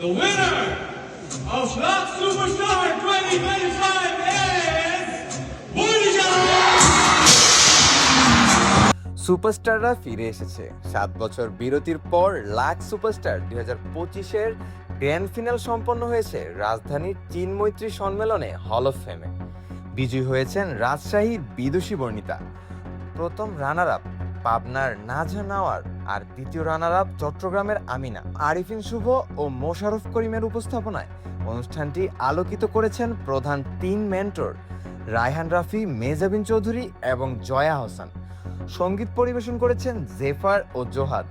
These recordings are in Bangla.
The winner of Lux Superstar 2025 is Bunja! সুপারস্টাররা ফিরে এসেছে 7 বছর বিরতির পর। লাক্স সুপারস্টার 2025-এর গ্র্যান্ড ফিনাল সম্পন্ন হয়েছে রাজধানীর চীন-মৈত্রী সম্মেলনে হল অফ ফেমে। বিজয়ী হয়েছেন রাজশাহীর বিদুষী বর্ণিতা, প্রথম রানার আপ পাবনার নাজা নাওয়ার, আর দ্বিতীয় রানার আপ চট্টগ্রামের আমিনা। আরিফিন শুভ ও মোশাররফ করিমের উপস্থাপনায় অনুষ্ঠানটি আলোকিত করেছেন প্রধান 3 মেন্টর রায়হান রাফি, মেজাবিন চৌধুরী এবং জয়া হোসেন। সঙ্গীত পরিবেশন করেছেন জেফার ও জোহাদ।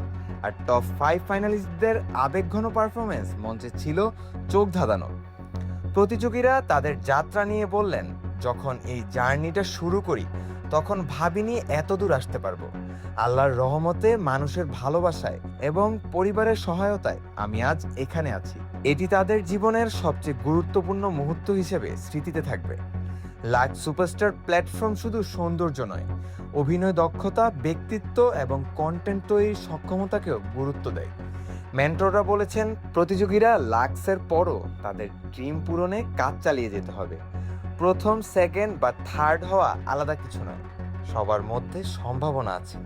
আর টপ 5 ফাইনালিস্টদের আবেগঘন পারফরমেন্স মঞ্চে ছিল চোখ ধাঁধানো। প্রতিযোগীরা তাদের যাত্রা নিয়ে বললেন, যখন এই জার্নিটা শুরু করি তখন ভাবিনি এত দূর আসতে পারবো। আল্লাহর রহমতে, মানুষের ভালোবাসায় এবং পরিবারের সহায়তায় আমি আজ এখানে আছি। এটি তাদের জীবনের সবচেয়ে গুরুত্বপূর্ণ মুহূর্ত হিসেবে স্মৃতিতে থাকবে। লাক্স সুপারস্টার প্ল্যাটফর্ম শুধু সৌন্দর্য নয়, অভিনয় দক্ষতা, ব্যক্তিত্ব এবং কন্টেন্ট তৈরির সক্ষমতাকেও গুরুত্ব দেয়। মেন্টররা বলেছেন, প্রতিযোগীরা লাক্সের পরও তাদের ড্রিম পূরণে কাজ চালিয়ে যেতে হবে। প্রথম, সেকেন্ড বা থার্ড হওয়া আলাদা কিছু নয়, সবার মধ্যে সম্ভাবনা আছে।